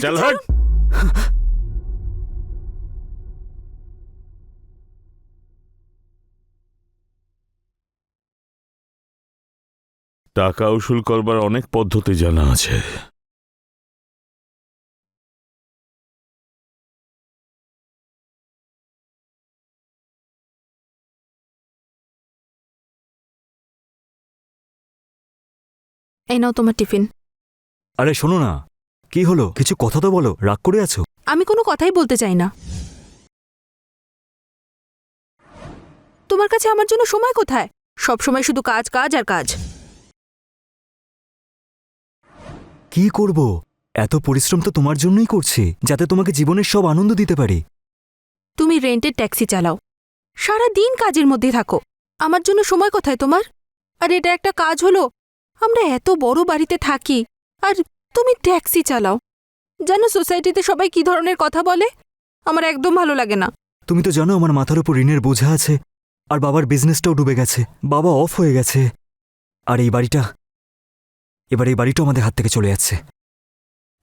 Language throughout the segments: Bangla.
চল হাট। টাকা উসুল করবার অনেক পদ্ধতি জানা আছে। এই নাও তোমার টিফিন। আরে শোনো না, কি হলো? কিছু কথা তো বলো, রাগ করে আছো? আমি কোনো কথাই বলতে চাই না। তোমার কাছে আমার জন্য সময় কোথায়? সব সময় শুধু কাজ কাজ আর কাজ। কি করব? এত পরিশ্রম তো তোমার জন্যই করছি, যাতে তোমাকে জীবনের সব আনন্দ দিতে পারি। তুমি রেন্টের ট্যাক্সি চালাও, সারা দিন কাজের মধ্যে থাকো। আমার জন্য সময় কোথায় তোমার? আর এটা একটা কাজ হলো? আমরা এত বড় বাড়িতে থাকি আর তুমি ট্যাক্সি চালাও। জানো সোসাইটিতে সবাই কি ধরনের কথা বলে? আমার একদম ভালো লাগে না। তুমি তো জানো আমার মাথার উপর ঋণের বোঝা আছে, আর বাবার বিজনেসটাও ডুবে গেছে, বাবা অফ হয়ে গেছে। আর এই বাড়িটা, এবার এই বাড়িটাও আমাদের হাত থেকে চলে যাচ্ছে।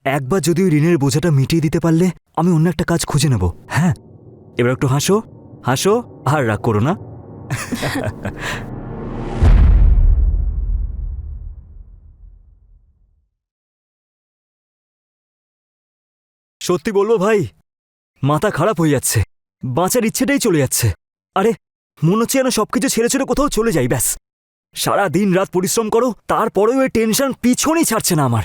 একবার যদি ওই ঋণের বোঝাটা মিটিয়ে দিতে পারলে আমি অন্য একটা কাজ খুঁজে নেব। হ্যাঁ, এবার একটু হাসো হাসো, আর রাগ করো না। সত্যি বলবো ভাই, মাথা খারাপ হয়ে যাচ্ছে, বাঁচার ইচ্ছেটাই চলে যাচ্ছে। আরে মনে হচ্ছে যেন সবকিছু ছেড়ে ছেড়ে কোথাও চলে যাই, ব্যাস। সারা দিন রাত পরিশ্রম করো, তারপরেও এই টেনশন পিছনই ছাড়ছে না আমার।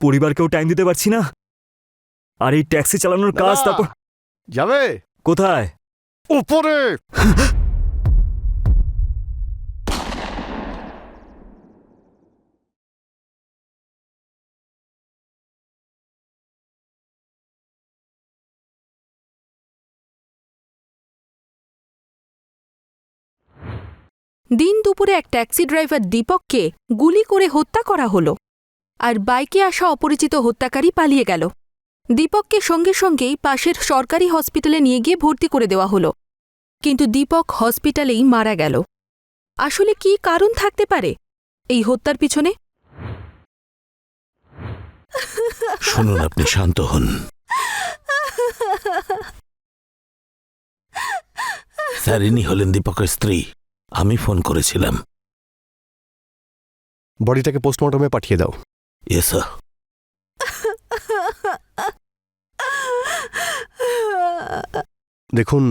পরিবারকেও টাইম দিতে পারছি না, আর এই ট্যাক্সি চালানোর কাজ। তারপর যাবে কোথায়? উপরে। দিন দুপুরে এক ট্যাক্সি ড্রাইভার দীপককে গুলি করে হত্যা করা হলো, আর বাইকে আসা অপরিচিত হত্যাকারী পালিয়ে গেল। দীপককে সঙ্গে সঙ্গেই পাশের সরকারি হসপিটালে নিয়ে গিয়ে ভর্তি করে দেওয়া হলো, কিন্তু দীপক হসপিটালেই মারা গেল। আসলে কি কারণ থাকতে পারে এই হত্যার পিছনে? শুনুন, আপনি শান্ত হন। স্যার, ইনি হলেন দীপকের স্ত্রী। আমি ফোন করেছিলাম। বডিটাকে পোস্টমর্টমে পাঠিয়ে দাও। Yes sir. দেখুন,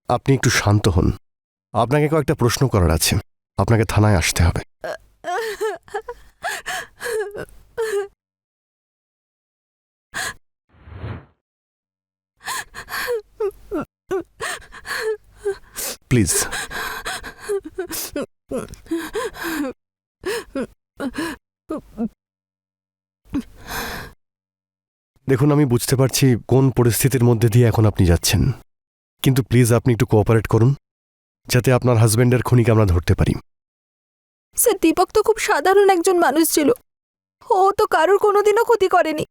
আপনি একটু শান্ত হন। আপনাকে কয়েকটা প্রশ্ন করার আছে। আপনাকে থানায় আসতে হবে। প্লিজ। দেখুন, আমি বুঝতে পারছি কোন পরিস্থিতির মধ্যে দিয়ে এখন আপনি যাচ্ছেন, কিন্তু প্লিজ আপনি একটু কোঅপারেট করুন, যাতে আপনার হাজবেন্ডের খুনিকে আমরা ধরতে পারি। স্যার, দীপক তো খুব সাধারণ একজন মানুষ ছিল। ও তো কারোর কোনোদিনও ক্ষতি করেনি।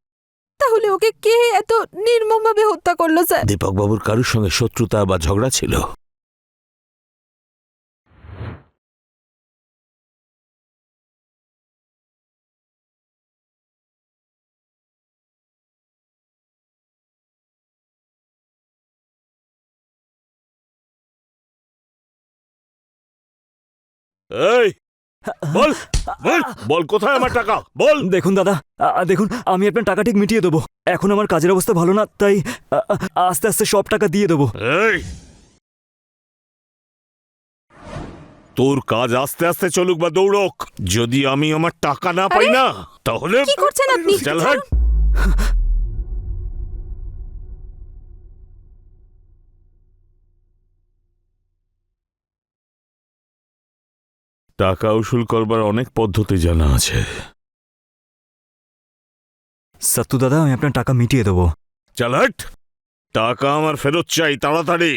তাহলে ওকে কে এত নির্মমভাবে হত্যা করলো স্যার? দীপক বাবুর কারুর সঙ্গে শত্রুতা বা ঝগড়া ছিল? এই বল, বল, বল, কোথায় আমার টাকা? বল। দেখুন দাদা, দেখুন, আমি আপনার টাকা ঠিক মিটিয়ে দেবো। এখন আমার কাজের অবস্থা ভালো না, তাই আস্তে আস্তে সব টাকা দিয়ে দেবো। এই, তোর কাজ আস্তে আস্তে চলুক বা দৌড়ক, যদি আমি আমার টাকা না পাই না, তাহলে কি করছেন আপনি? চল হাট। টাকা উসুল করবার অনেক পদ্ধতি জানা আছে। সত্তু দাদা, আমি আপনার টাকা মিটিয়ে দেবো। চল হাট। টাকা আমার ফেরত চাই, তাড়াতাড়ি।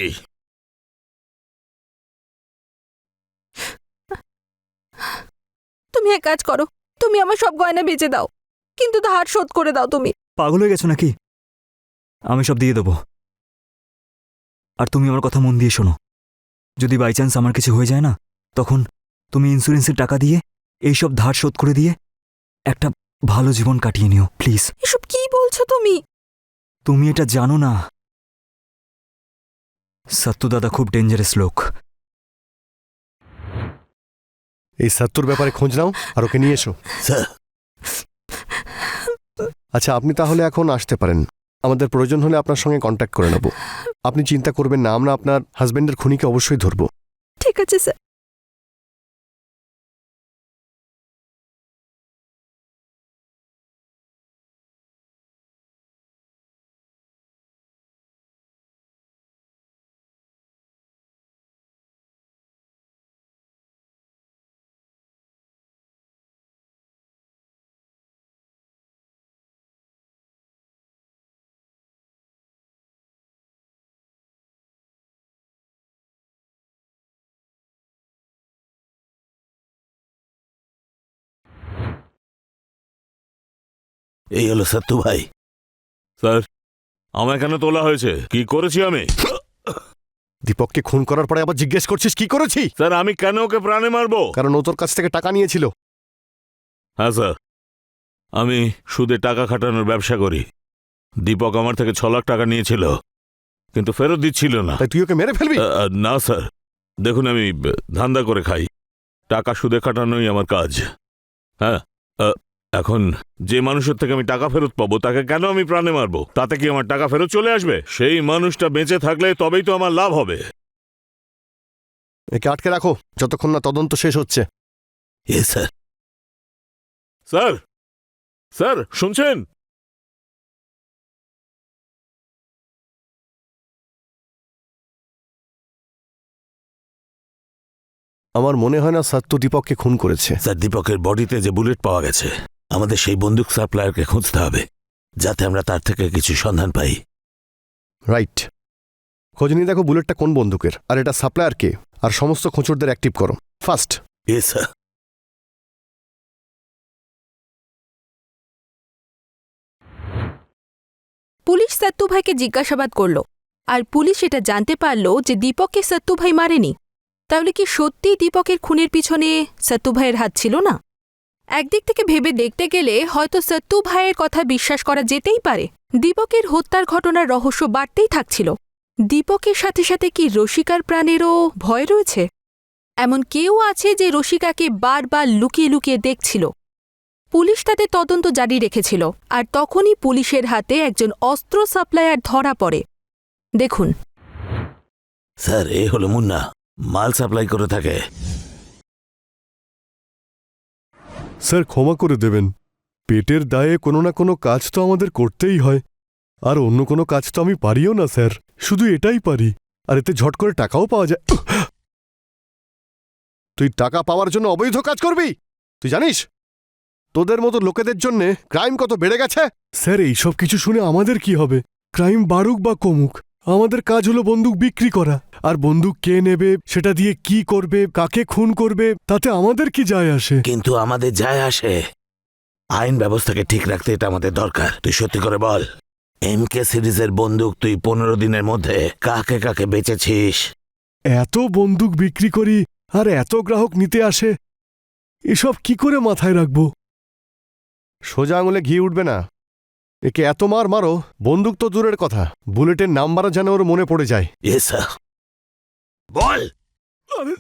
তুমি এক কাজ করো, তুমি আমার সব গয়না বেচে দাও, কিন্তু ধার শোধ করে দাও তুমি। পাগল হয়ে গেছো নাকি? আমি সব দিয়ে দেবো। আর তুমি আমার কথা মন দিয়ে শোনো, যদি বাই চান্স আমার কিছু হয়ে যায় না, তখন তুমি ইন্স্যুরেন্সের টাকা দিয়ে এইসব ধার শোধ করে দিয়ে একটা ভালো জীবন কাটিয়ে নিও প্লিজ। এসব কি বলছো তুমি? তুমি এটা জানো না, সত্তু দাদা খুব ডেঞ্জারাস লোক। এই সত্তর ব্যাপারে খোঁজ নাও আর ওকে নিয়ে এসো। স্যার আচ্ছা, আপনি তাহলে এখন আসতে পারেন। আমাদের প্রয়োজন হলে আপনার সঙ্গে কন্ট্যাক্ট করে নেব। আপনি চিন্তা করবেন না, আমরা আপনার হাজবেন্ডের খুনিকে অবশ্যই ধরব। ঠিক আছে স্যার। এই হলো সত্তু ভাই। স্যার আমায় কেন তোলা হয়েছে? কি করেছি আমি? দীপককে খুন করার পরে আবার জিজ্ঞেস করছিস কি করেছি? স্যার আমি কেন ওকে প্রাণে মারবো? কারণ ও তোর কাছ থেকে টাকা নিয়েছিল। হ্যাঁ স্যার, আমি সুদে টাকা খাটানোর ব্যবসা করি। দীপক আমার থেকে 6 লাখ টাকা নিয়েছিল, কিন্তু ফেরত দিচ্ছিল না। তাই তুই ওকে মেরে ফেলবি? না স্যার, দেখুন আমি ধান্দা করে খাই, টাকা সুদে খাটানোই আমার কাজ। হ্যাঁ, এখন যে মানুষের থেকে আমি টাকা ফেরত পাবো তাকে কেন আমি প্রাণে মারবো? তাতে কি আমার টাকা ফেরত চলে আসবে? সেই মানুষটা বেঁচে থাকলে তবেই তো আমার লাভ হবে। একে আটকে রাখো যতক্ষণ না তদন্ত শেষ হচ্ছে। স্যার স্যার স্যার শুনছেন? আমার মনে হয় না সত্য দীপককে খুন করেছে। স্যার দীপকের বডিতে যে বুলেট পাওয়া গেছে, আমাদের সেই বন্দুক সাপ্লায়ারকে খুঁজতে হবে, যাতে আমরা তার থেকে কিছু সন্ধান পাই। রাইট, খোঁজ নিয়ে দেখো বুলেটটা কোন বন্দুকের, আর এটা সাপ্লায়ার কে, আর সমস্ত খোঁচরদের অ্যাক্টিভ করো ফাস্ট। স্যার পুলিশ সত্তু ভাইকে জিজ্ঞাসাবাদ করল, আর পুলিশ এটা জানতে পারল যে দীপককে সত্তু ভাই মারেনি। তাহলে কি সত্যি দীপকের খুনের পিছনে সত্তু ভাইয়ের হাত ছিল না? একদিক থেকে ভেবে দেখতে গেলে হয়তো সত্তু ভাইয়ের কথা বিশ্বাস করা যেতেই পারে। দীপকের হত্যার ঘটনার রহস্য বাড়তেই থাকছিল। দীপকের সাথে সাথে কি রসিকার প্রাণেরও ভয় রয়েছে? এমন কেউ আছে যে রসিকাকে বারবার লুকিয়ে লুকিয়ে দেখছিল। পুলিশ তাদের তদন্ত জারি রেখেছিল, আর তখনই পুলিশের হাতে একজন অস্ত্র সাপ্লায়ার ধরা পড়ে। দেখুন স্যার, এ হলো মুন্না, মাল সাপ্লাই করে থাকে। স্যার ক্ষমা করে দেবেন, পেটের দায়ে কোনো না কোনো কাজ তো আমাদের করতেই হয়, আর অন্য কোনো কাজ তো আমি পারিও না স্যার, শুধু এটাই পারি, আর এতে ঝট করে টাকাও পাওয়া যায়। তুই টাকা পাওয়ার জন্য অবৈধ কাজ করবি? তুই জানিস তোদের মতো লোকেদের জন্যে ক্রাইম কত বেড়ে গেছে? স্যার এইসব কিছু শুনে আমাদের কি হবে? ক্রাইম বাড়ুক বা কমুক, আমাদের কাজ হলো বন্দুক বিক্রি করা, আর বন্দুক কে নেবে, সেটা দিয়ে কি করবে, কাকে খুন করবে, তাতে আমাদের কি যায় আসে? কিন্তু আমাদের যায় আসে। আইন ব্যবস্থাকে ঠিক রাখতে এটা আমাদের দরকার। তুই সত্যি করে বল, MK সিরিজের বন্দুক তুই 15 দিনের মধ্যে কাকে কাকে বেচেছিস? এত বন্দুক বিক্রি করি আর এত গ্রাহক নিতে আসে, এসব কি করে মাথায় রাখবো? সোজা আঙুলে ঘি উঠবে না। একে এত মার মারো, বন্দুক তো দূরের কথা, বুলেটের নাম্বারও যেন ওর মনে পড়ে যায়। স্যার বল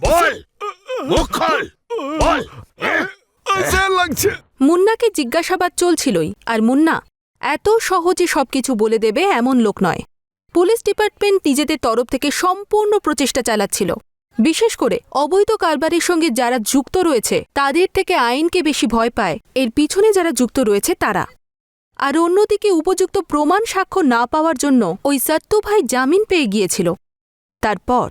বল, মুখ খোল, বল। লাগছে। মুন্নাকে জিজ্ঞাসাবাদ চলছিলই, আর মুন্না এত সহজে সবকিছু বলে দেবে এমন লোক নয়। পুলিশ ডিপার্টমেন্ট নিজেদের তরফ থেকে সম্পূর্ণ প্রচেষ্টা চালাচ্ছিল। বিশেষ করে অবৈধ কারবারের সঙ্গে যারা যুক্ত রয়েছে তাদের থেকে আইনকে বেশি ভয় পায় এর পিছনে যারা যুক্ত রয়েছে তারা। আর অন্যদিকে উপযুক্ত প্রমাণ সাক্ষ্য না পাওয়ার জন্য ওই সত্তু ভাই জামিন পেয়ে গিয়েছিল। তারপর